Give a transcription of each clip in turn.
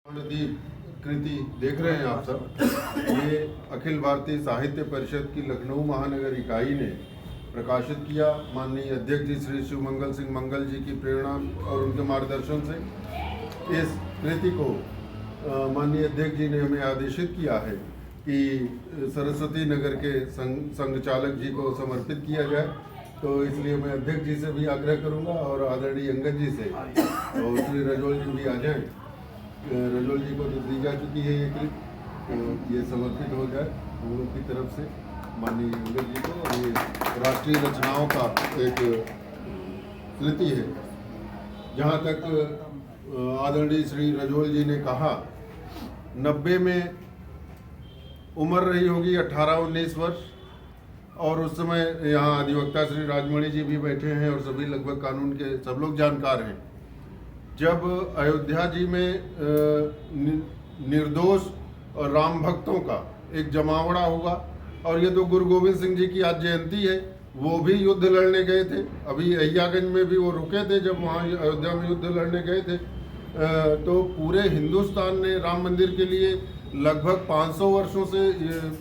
नदीप कृति देख रहे हैं आप सब। ये अखिल भारतीय साहित्य परिषद की लखनऊ महानगर इकाई ने प्रकाशित किया। माननीय अध्यक्ष जी श्री शिव मंगल सिंह मंगल जी की प्रेरणा और उनके मार्गदर्शन से इस कृति को माननीय अध्यक्ष जी ने हमें आदेशित किया है कि सरस्वती नगर के संघ चालक जी को समर्पित किया जाए। तो इसलिए मैं अध्यक्ष जी से भी आग्रह करूंगा और आदरणीय अंगद जी से और श्री रजोल जी भी आ जाएं। रजोल जी को तो दी जा चुकी है ये कृति, ये समर्पित हो जाए हम लोग की तरफ से माननीय अंगद जी को। और ये राष्ट्रीय रचनाओं का एक कृति है। जहाँ तक आदरणीय श्री रजोल जी ने कहा, 90 में उम्र रही होगी 18-19 वर्ष, और उस समय यहाँ अधिवक्ता श्री राजमणि जी भी बैठे हैं और सभी लगभग कानून के सब लोग जानकार हैं। जब अयोध्या जी में निर्दोष और राम भक्तों का एक जमावड़ा होगा, और ये तो गुरु गोविंद सिंह जी की आज जयंती है, वो भी युद्ध लड़ने गए थे। अभी अहियागंज में भी वो रुके थे जब वहाँ अयोध्या में युद्ध लड़ने गए थे। तो पूरे हिंदुस्तान ने राम मंदिर के लिए लगभग 500 वर्षों से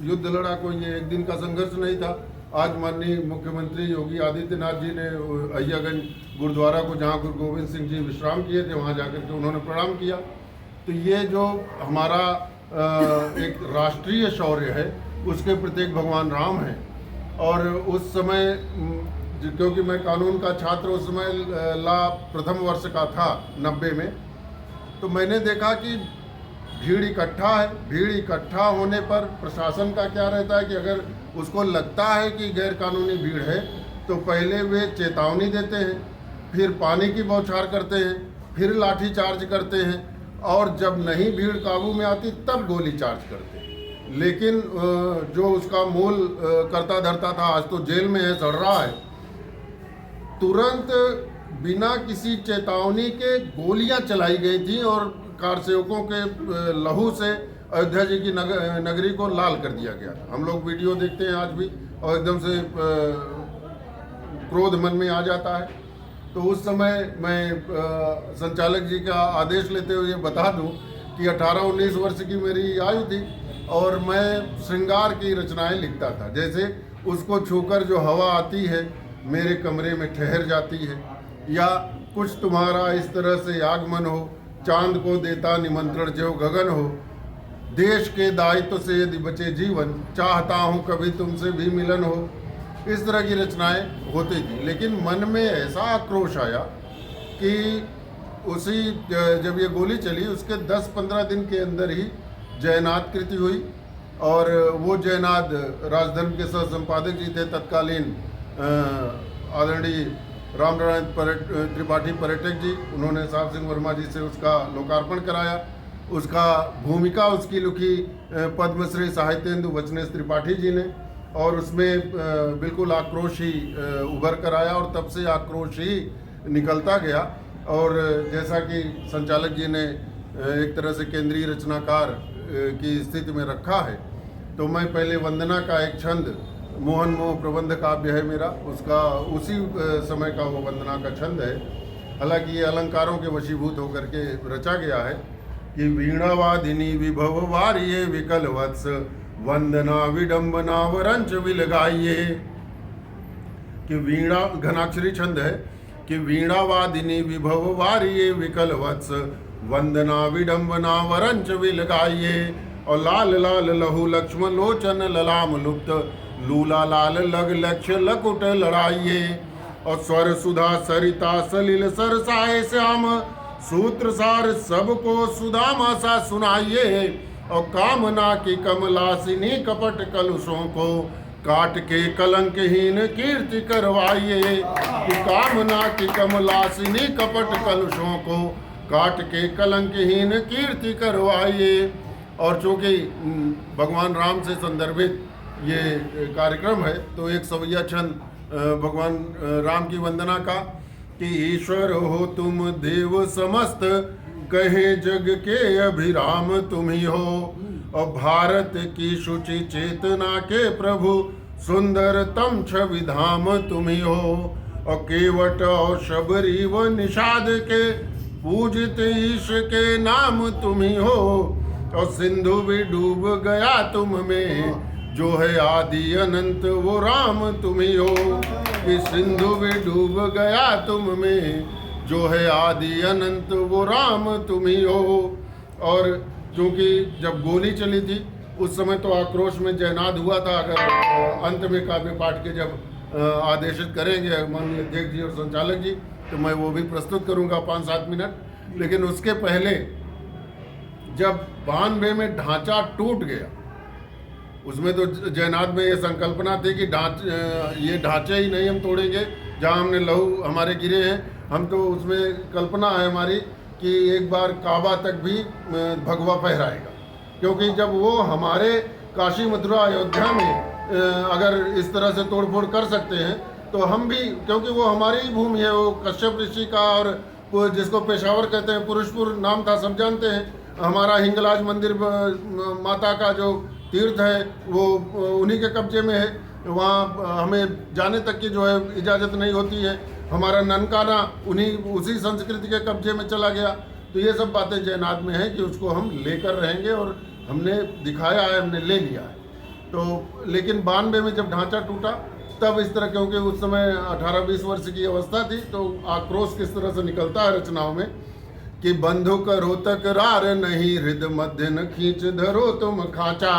युद्ध लड़ा, कोई ये एक दिन का संघर्ष नहीं था। आज माननीय मुख्यमंत्री योगी आदित्यनाथ जी ने अहियागंज गुरुद्वारा को, जहाँ गुरु गोविंद सिंह जी विश्राम किए थे, वहाँ जाकर के उन्होंने प्रणाम किया। तो ये जो हमारा एक राष्ट्रीय शौर्य है, उसके प्रतीक भगवान राम हैं। और उस समय क्योंकि मैं कानून का छात्र उस समय प्रथम वर्ष का था 90 में, तो मैंने देखा कि भीड़ इकट्ठा है। भीड़ इकट्ठा होने पर प्रशासन का क्या रहता है कि अगर उसको लगता है कि गैर कानूनी भीड़ है तो पहले वे चेतावनी देते हैं, फिर पानी की बौछार करते हैं, फिर लाठी चार्ज करते हैं, और जब नहीं भीड़ काबू में आती तब गोली चार्ज करते हैं। लेकिन जो उसका मूल करता धरता था, आज तो जेल में है, सड़ रहा है, तुरंत बिना किसी चेतावनी के गोलियां चलाई गई थी और कार सेवकों के लहू से अयोध्या जी की नगरी को लाल कर दिया गया। हम लोग वीडियो देखते हैं आज भी और एकदम से क्रोध मन में आ जाता है। तो उस समय मैं संचालक जी का आदेश लेते हुए बता दूं कि 18-19 वर्ष की मेरी आयु थी और मैं श्रृंगार की रचनाएं लिखता था। जैसे उसको छूकर जो हवा आती है मेरे कमरे में ठहर जाती है, या कुछ तुम्हारा इस तरह से आगमन हो, चांद को देता निमंत्रण जो गगन हो, देश के दायित्व से यदि बचे जीवन, चाहता हूँ कभी तुमसे भी मिलन हो। इस तरह की रचनाएं होती थी। लेकिन मन में ऐसा आक्रोश आया कि उसी जब ये गोली चली उसके 10-15 दिन के अंदर ही जयनाद कृति हुई, और वो जयनाद राजधर्म के सह संपादक जी थे तत्कालीन आदरणीय रामनारायण त्रिपाठी पर्यटक जी, उन्होंने साहब सिंह वर्मा जी से उसका लोकार्पण कराया। उसका भूमिका उसकी लिखी पद्मश्री साहित्येंदु वचनेश त्रिपाठी जी ने, और उसमें बिल्कुल आक्रोश ही उभर कर आया और तब से आक्रोश ही निकलता गया। और जैसा कि संचालक जी ने एक तरह से केंद्रीय रचनाकार की स्थिति में रखा है, तो मैं पहले वंदना का एक छंद, मोहन मोह प्रबंध काव्य है मेरा, उसका उसी समय का वो वंदना का छंद है। हालांकि ये अलंकारों के वशीभूत होकर के रचा गया है कि वीणावादिनी विभव वारिये विकल वत्स वंदना विडंबना वरंच विलगाइये। कि वीणा घनाक्षरी छंद है कि वीणावादिनी विभव वारिये विकल वत्स वंदना विडंबना वरंच विलगाइये। और लाल लाल लहु लक्ष्मण लोचन ललाम लुप्त लूला लाल लग लक्ष्य लकुट लड़ाइये। और स्वर सुधा सरिता सलिल सरसाए श्याम सूत्र सार सबको सुदामा सा सुनाइए। और कामना की कमलासिनी कपट कलुषों को काट के कलंकहीन कीर्ति करवाइए। कामना की कमलासिनी कपट कलुषों को काट के कलंकहीन कीर्ति करवाइए। और चूंकि भगवान राम से संदर्भित ये कार्यक्रम है, तो एक सवैया छंद भगवान राम की वंदना का कि ईश्वर हो तुम देव समस्त, कहे जग के अभिराम तुम ही हो। और भारत की शुचि चेतना के प्रभु, सुंदरतम छवि धाम तुम ही हो। और केवट और शबरी व निषाद के पूजित ईश के नाम तुम ही हो, और सिंधु भी डूब गया तुम में, जो है आदि अनंत वो राम तुम ही हो। कि सिंधु भी डूब गया तुम में, जो है आदि अनंत वो राम तुम ही हो। और क्योंकि जब गोली चली थी उस समय तो आक्रोश में जयनाद हुआ था। अगर अंत में काव्य पाठ के जब आदेशित करेंगे माननीय अध्यक्ष जी और संचालक जी, तो मैं वो भी प्रस्तुत करूंगा 5-7 मिनट। लेकिन उसके पहले जब 92 में ढांचा टूट गया, उसमें तो जयनाद में ये संकल्पना थी कि ये ढांचे ही नहीं हम तोड़ेंगे जहां हमने लहू हमारे गिरे हैं। हम तो उसमें कल्पना है हमारी कि एक बार काबा तक भी भगवा फहराएगा, क्योंकि जब वो हमारे काशी मथुरा अयोध्या में अगर इस तरह से तोड़फोड़ कर सकते हैं तो हम भी, क्योंकि वो हमारी ही भूमि है। वो कश्यप ऋषि का और जिसको पेशावर कहते हैं पुरुषपुर नाम था, सब जानते हैं। हमारा हिंगलाज मंदिर माता का जो तीर्थ है वो उन्हीं के कब्जे में है। वहाँ हमें जाने तक की जो है इजाज़त नहीं होती है। हमारा ननकाना उसी संस्कृति के कब्जे में चला गया। तो ये सब बातें जयनाद में है कि उसको हम लेकर रहेंगे, और हमने दिखाया है, हमने ले लिया है। तो लेकिन 92 में जब ढांचा टूटा तब इस तरह, क्योंकि उस समय 18-20 वर्ष की अवस्था थी, तो आक्रोश किस तरह से निकलता है रचनाओं में कि बंधुक रोतक रार नहीं, हृदय मध्य न खींच धरो तुम खांचा,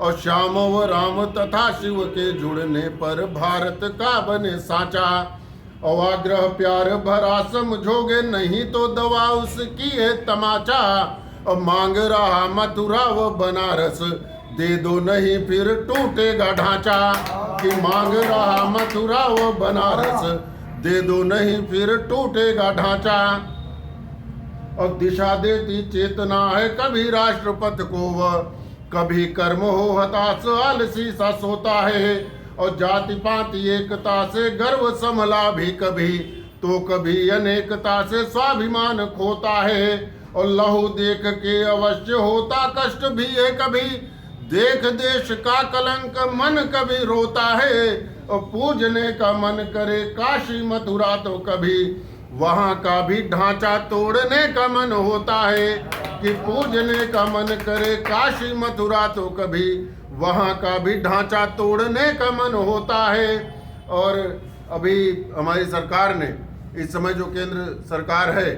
और श्याम व राम तथा शिव के जुड़ने पर भारत का बने साचा। अवाग्रह प्यार भरा समझोगे नहीं तो दवा उसकी है तमाचा, और मांग रहा मथुरा व बनारस दे दो नहीं फिर टूटेगा ढांचा। कि मांग रहा मथुरा व बनारस दे दो नहीं फिर टूटेगा ढांचा। और दिशा देती चेतना है कभी राष्ट्रपति को, वह कभी कर्म हो हताश आलसी सा सोता है, और जाति पाति एकता से गर्व संभला भी कभी, तो कभी अनेकता से स्वाभिमान खोता है। और लहू देख के अवश्य होता कष्ट भी है कभी, देख देश का कलंक मन कभी रोता है। और पूजने का मन करे काशी मथुरा तो कभी, वहाँ का भी ढांचा तोड़ने का मन होता है। कि पूजने का मन करे काशी मथुरा तो कभी, वहाँ का भी ढांचा तोड़ने का मन होता है। और अभी हमारी सरकार ने, इस समय जो केंद्र सरकार है,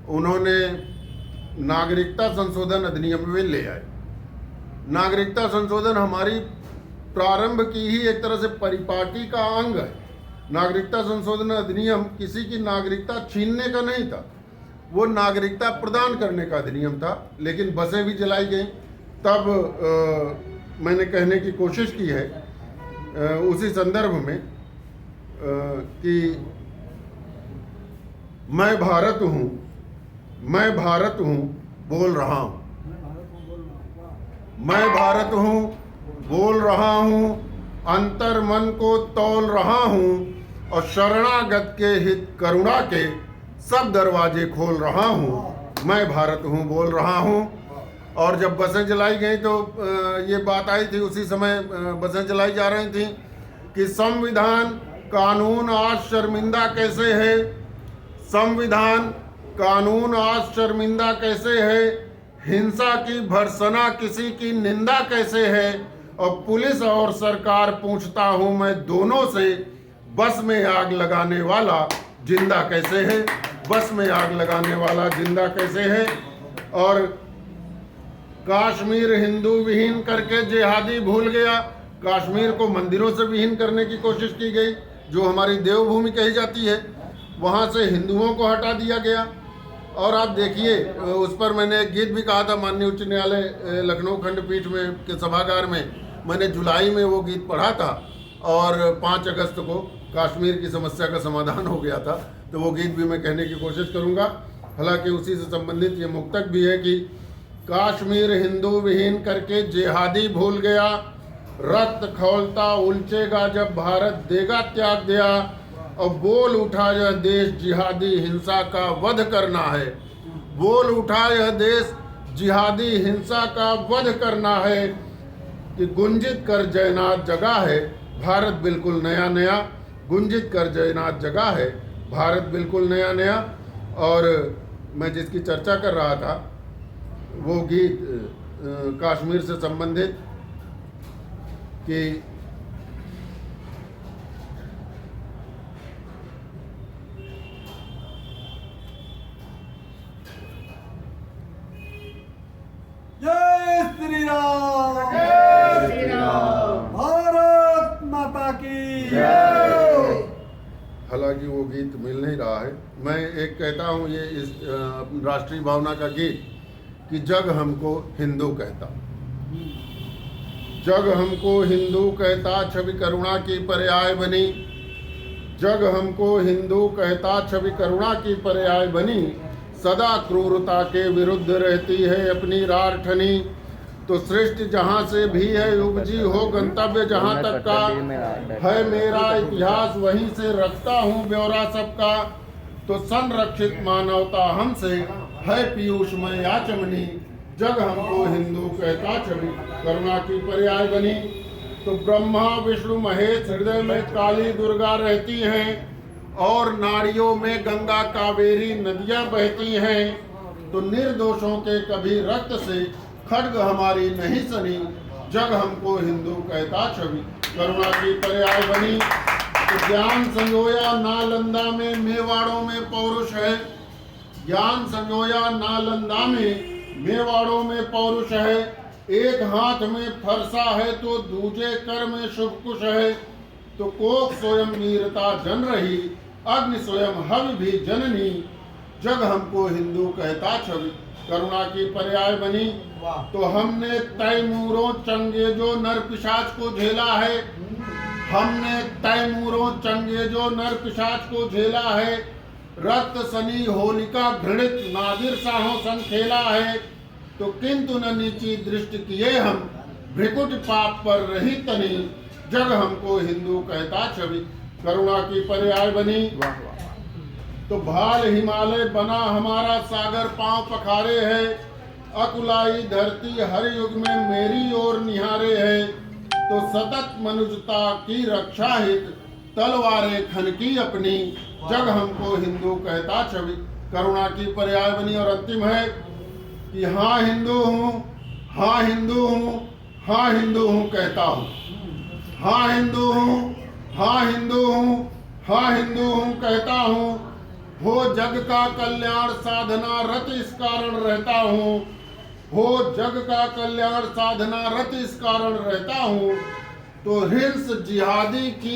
उन्होंने नागरिकता संशोधन अधिनियम में ले आए। नागरिकता संशोधन हमारी प्रारंभ की ही एक तरह से परिपाटी का अंग है। नागरिकता संशोधन अधिनियम किसी की नागरिकता छीनने का नहीं था, वो नागरिकता प्रदान करने का अधिनियम था। लेकिन बसें भी जलाई गई। तब मैंने कहने की कोशिश की है उसी संदर्भ में कि मैं भारत हूँ, मैं भारत हूँ बोल रहा हूँ, मैं भारत हूँ बोल रहा हूँ, अंतर मन को तौल रहा हूँ, और शरणागत के हित करुणा के सब दरवाजे खोल रहा हूँ। मैं भारत हूँ बोल रहा हूँ। और जब बसें जलाई गई तो ये बात आई थी, उसी समय बसें जलाई जा रही थी कि संविधान कानून आज शर्मिंदा कैसे है, संविधान कानून आज शर्मिंदा कैसे है, हिंसा की भर्त्सना किसी की निंदा कैसे है, और पुलिस और सरकार पूछता हूँ मैं दोनों से, बस में आग लगाने वाला जिंदा कैसे है, बस में आग लगाने वाला जिंदा कैसे है। और कश्मीर हिंदू विहीन करके जिहादी भूल गया। कश्मीर को मंदिरों से विहीन करने की कोशिश की गई, जो हमारी देवभूमि कही जाती है, वहाँ से हिंदुओं को हटा दिया गया। और आप देखिए, उस पर मैंने एक गीत भी कहा था माननीय उच्च न्यायालय लखनऊ खंडपीठ में के सभागार में। मैंने जुलाई में वो गीत पढ़ा था और 5 अगस्त को कश्मीर की समस्या का समाधान हो गया था। तो वो गीत भी मैं कहने की कोशिश करूँगा। हालांकि उसी से संबंधित ये मुक्तक भी है कि कश्मीर हिंदू विहीन करके जिहादी भूल गया, रक्त खौलता उलझेगा जब भारत देगा त्याग दिया, और बोल उठा यह देश जिहादी हिंसा का वध करना है, बोल उठा यह देश जिहादी हिंसा का वध करना है। कि गुंजित कर जयनाथ जगा है भारत बिल्कुल नया नया, गुंजित कर जयनाथ जगा है भारत बिल्कुल नया नया। और मैं जिसकी चर्चा कर रहा था वो गीत कश्मीर से संबंधित कि जय श्री राम, जय श्री राम, भारत माता की जय। हालांकि वो गीत मिल नहीं रहा है। मैं एक कहता हूँ ये इस राष्ट्रीय भावना का गीत कि जग हमको हिंदू कहता, जग हमको हिंदू कहता, छवि करुणा की पर्याय बनी। जग हमको हिंदू कहता, छवि करुणा की पर्याय बनी। सदा क्रूरता के विरुद्ध रहती है अपनी रार ठनी। तो सृष्टि जहाँ से भी है उपजी हो, गंतव्य जहाँ तक का है मेरा इतिहास, वहीं से रखता हूँ ब्यौरा सबका। तो संरक्षित मानवता हमसे है पीयूषमय आचमनी। जग हमको हिंदू कहता, छवि करुणा की पर्याय बनी। तो ब्रह्मा विष्णु महेश हृदय में काली दुर्गा रहती हैं, और नारियों में गंगा कावेरी नदियां बहती हैं। तो निर्दोषों के कभी रक्त से खड्ग हमारी नहीं सनी। जग हमको हिंदू कहता, छवि करुणा की पर्याय बनी। तो ज्ञान संजोया नालंदा में, मेवाड़ों में पौरुष है। ज्ञान संजोया नालंदा में, मेवाड़ों में पौरुष है। एक हाथ में फरसा है तो दूजे कर में शुभ कुश है। तो कोक स्वयं वीरता जन रही, अग्नि स्वयं हवि भी जननी। जग हमको हिंदू कहता, छवि करुणा की पर्याय बनी। तो हमने तैमूरों चंगेजो नर पिशाच को झेला है। हमने तैमूरों चंगेजो नर पिशाच को झेला है। रक्त सनी होलिका घृणित नादिर शाहों संग खेला है। तो किंतु न नीची दृष्टि किए हम, भ्रिकुट पाप पर रही तनी। जग हमको हिंदू कहता, छवि करुणा की पर्याय बनी। तो भाल हिमालय बना हमारा, सागर पांव पखारे है। अकुलाई धरती हर युग में मेरी ओर निहारे है। तो सतत मनुष्यता की रक्षा हित, तलवारें खनकी अपनी। जग हमको हिंदू कहता, छवि करुणा की पर्याय बनी। और अंतिम है कि हाँ हिंदू हूँ, हाँ हिंदू हूँ, हाँ हिंदू हूँ कहता हूँ। हाँ हिंदू हूँ, हाँ हिंदू हूँ, हाँ हिंदू हूँ कहता हूँ। हो जग का कल्याण साधना रत इस कारण रहता हूँ। हो जग का कल्याण साधना रत इस कारण रहता हूँ। तो हिंस जिहादी की